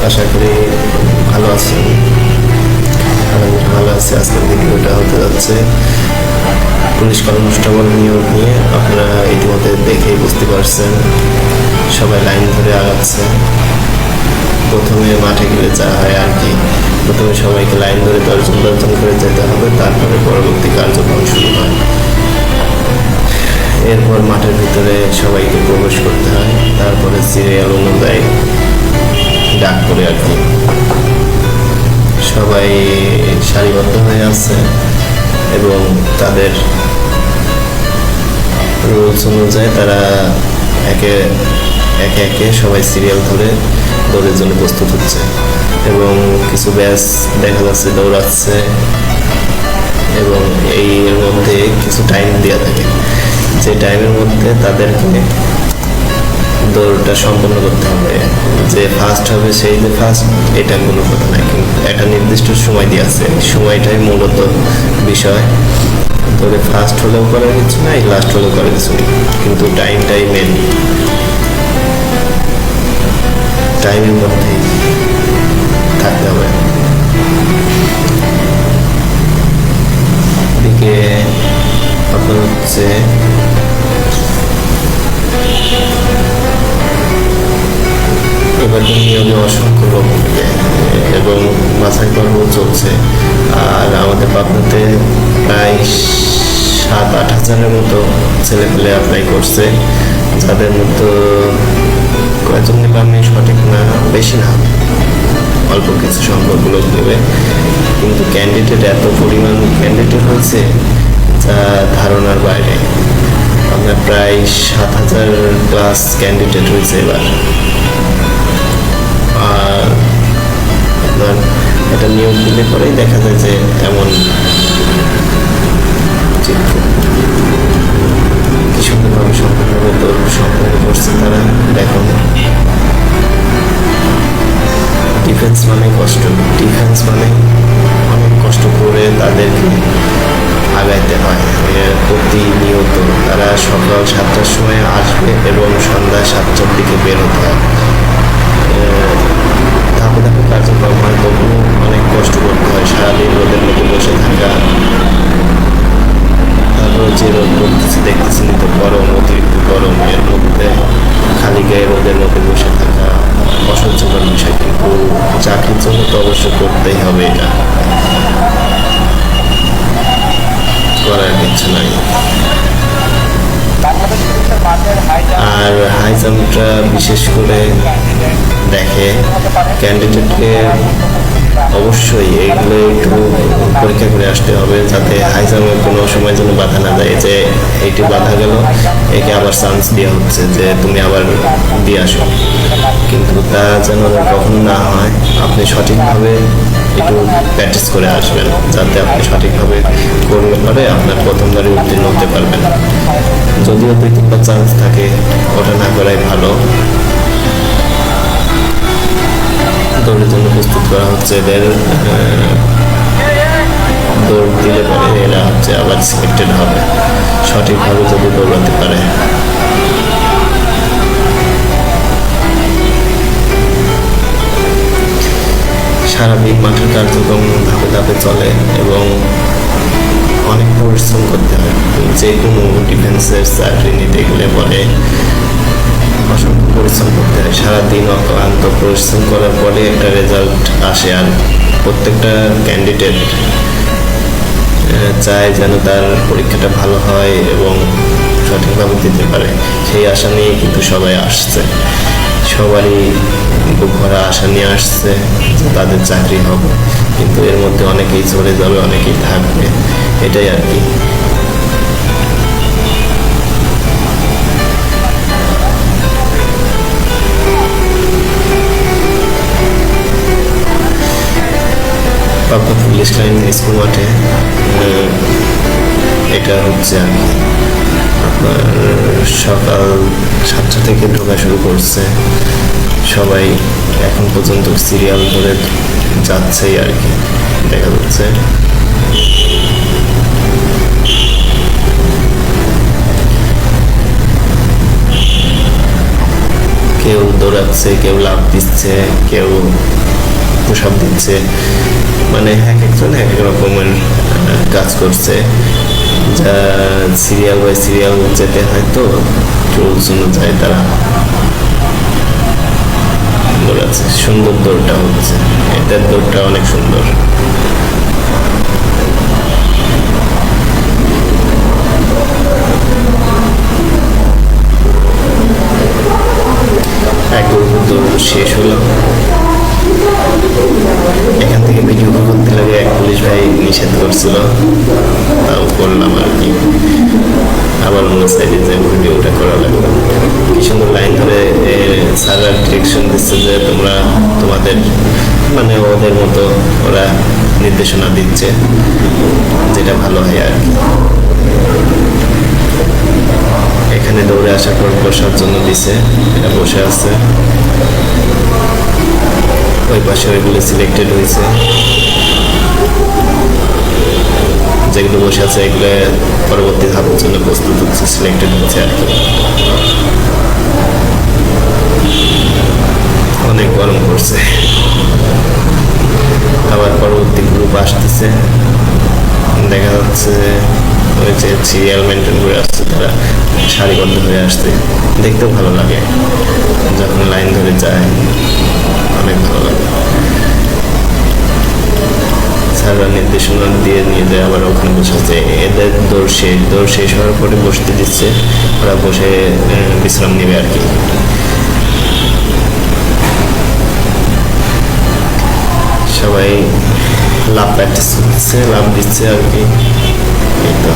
আশা করি ভালো আছেন। আমি ভালো আছি। আজকের ভিডিওটা হতে যাচ্ছে পুলিশ কনস্টেবল নিয়োগ নিয়ে। আপনারা ইতিমধ্যে দেখেই বুঝতে পারছেন, সবাই লাইন ধরে আগাচ্ছে। প্রথমে মাঠে গেলে যা হয় আর কি, প্রথমে সবাইকে লাইন ধরে দর্জন করে যেতে হবে, তারপরে পরবর্তী কার্যক্রম শুরু হয়। এরপর মাঠের ভিতরে সবাইকে প্রবেশ করতে হয়, তারপরে সিরিয়াল অনুযায়ী ডাক করে আর কি। সবাই সারিবদ্ধ হয়ে আছে এবং তাদের রুলস অনুযায়ী তারা একে একে সবাই সিরিয়াল ধরে দৌড়ের জন্য প্রস্তুত হচ্ছে এবং কিছু ব্যাচ দেখা যাচ্ছে দৌড়াচ্ছে এবং এর মধ্যে কিছু টাইম দেওয়া থাকে, যে টাইমের মধ্যে তাদেরকে দৌড়টা সম্পন্ন করতে হবে। যে ফার্স্ট হবে সেই যে ফার্স্ট, এটা কোনো কথা নাই, কিন্তু একটা নির্দিষ্ট সময় দিয়ে আছে, সময়টাই মূলত বিষয়। দৌড়ে ফার্স্ট হলেও করার কিছু নাই, লাস্ট হলেও করার কিছু নেই, কিন্তু টাইমটাই মেন। টাইমের মধ্যেই থাকতে হবে। এদিকে আপনার হচ্ছে এবার নিয়োগে অসংখ্য লোক এবং মাথায় পর্ব চলছে। আর আমাদের পাবনাতে প্রায় 7-8 হাজারের মতো ছেলেপেলে অ্যাপ্লাই করছে, যাদের মধ্যে কয়েকজন নেবে আমি সঠিক না, বেশি না, অল্প কিছু সংখ্যক লোক নেবে। কিন্তু ক্যান্ডিডেট এত পরিমাণ ক্যান্ডিডেট হয়েছে যা ধারণার বাইরে। আপনার প্রায় 7,000 প্লাস ক্যান্ডিডেট হয়েছে এবার। আর আপনার এটা নিয়োগ দিলে পরেই দেখা যায় যে এমন চিত্র কি সুন্দরভাবে সম্পূর্ণভাবে তো সম্পূর্ণ করছে তারা। দেখুন, ডিফেন্স মানে কষ্ট, ডিফেন্স মানে অনেক কষ্ট করে তাদেরকে আগাইতে হয়। প্রতিনিয়ত তারা সকাল 7টার সময় আসবে এবং সন্ধ্যা 7টার দিকে বের হতে হয়। ধাপে ধাপে কার্যক্রম হয়, তবু অনেক কষ্ট করতে হয়। সারাদিন রোদের মধ্যে বসে থাকা, তারপর যে রোদ পড়তেছে দেখতেছেন তো, গরম, অতিরিক্ত গরম, এর মধ্যে খালি গায়ে রোদের মধ্যে বসে থাকা অসহ্যকর বিষয়। কিন্তু চাকরির জন্য তো অবশ্যই করতেই হবে, এটা করার কিছু নাই। আর হাই জাম্পটা বিশেষ করে দেখে ক্যান্ডিডেটকে অবশ্যই এইগুলো একটু পরীক্ষা করে আসতে হবে, যাতে হাই জাম্পে কোনো সময় যেন বাধা না যায়, যে এইটি বাধা গেল, একে আবার চান্স দেওয়া হচ্ছে যে তুমি আবার দিয়ে আসো। কিন্তু তা যেন কখনো না হয়। আপনি সঠিকভাবে একটু প্র্যাকটিস করে আসবেন, যাতে আপনি সঠিকভাবে করলে পরে আপনার প্রথমবারে উত্তীর্ণ হতে পারবেন। যদিও 2-3বার চান্স থাকে, ওটা না করাই ভালো। দৌড়ের জন্য প্রস্তুত করা হচ্ছে এদের। দৌড় দিলে পরে এরা হচ্ছে আবার সিলেক্টেড হবে, সঠিকভাবে যদি দৌড়াতে পারে। সারাদিন মাঠের কার্যক্রম ধাপে ধাপে চলে এবং অনেক পরিশ্রম করতে হয়। যে কোনো ডিফেন্সের চাকরি নিতে গেলে পরে অসংখ্য পরিশ্রম করতে হয়। সারাদিন অক্লান্ত পরিশ্রম করার পরে একটা রেজাল্ট আসে। আর প্রত্যেকটা ক্যান্ডিডেট চায় যেন তার পরীক্ষাটা ভালো হয় এবং সঠিকভাবে দিতে পারে, সেই আশা নিয়ে কিন্তু সবাই আসছে। সবারই বুক ভরা আশা নিয়ে আসছে যে তাদের চাকরি হবে, কিন্তু এর মধ্যে অনেকেই চলে যাবে, অনেকেই থাকবে, এটাই আর কি। পাবনা পুলিশ লাইন স্কুল মাঠে এটা হচ্ছে আর কি। আপনার সকাল 7টা থেকে ঢোকা শুরু করছে, সবাই এখন পর্যন্ত সিরিয়াল ধরে যাচ্ছেই আর কি, দেখা যাচ্ছে। কেউ দৌড়াচ্ছে, কেউ লাফ দিচ্ছে, কেউ পুশ-আপ দিচ্ছে, মানে এক একজন এক এক রকমের কাজ করছে। যা সিরিয়াল বাই সিরিয়াল যেতে হয়, তো রুলস অনুযায়ী তারা দৌড়াচ্ছে। সুন্দর দৌড়টা হচ্ছে, এটার দৌড়টা অনেক সুন্দর। এক দৌড় শেষ হলো, এখান থেকে ভিডিও করতে লাগে, এক পুলিশ ভাই নিষেধ করছিল, তাও করলাম আর কি। আবার অন্য সাইডে যে ভিডিওটা করা লাগলো, কি সুন্দর লাইন ধরে স্যাররা ডিরেকশন দিচ্ছে যে তোমরা তোমাদের মানে ওদের মতো ওরা নির্দেশনা দিচ্ছে, যেটা ভালো হয় আর কি। এখানে দৌড়ে আসার পর বসার জন্য দিছে, এটা বসে আছে। ওই পাশে ওইগুলো সিলেক্টেড হয়েছে, যেগুলো বসে আছে এগুলো পরবর্তী ধাপের জন্য প্রস্তুত হচ্ছে, সিলেক্টেড হচ্ছে আর কি। অনেক গরম করছে, আবার পরবর্তী গ্রুপ আসতেছে, দেখা যাচ্ছে ওই যে সিরিয়াল মেনটেন করে আসছে, তারা সারিবদ্ধ হয়ে আসছে, দেখতেও ভালো লাগে যখন লাইন ধরে যায়, অনেক ভালো লাগে। স্যাররা নির্দেশনা দিয়ে নিয়ে যায়, আবার ওখানে বসেছে, এদের দৌড় শেষ হওয়ার পরে বসতে দিচ্ছে, ওরা বসে বিশ্রাম নেবে আর কি। সবাই লাভ প্র্যাকটিস করছে, লাভ দিচ্ছে আর কি, এই তো।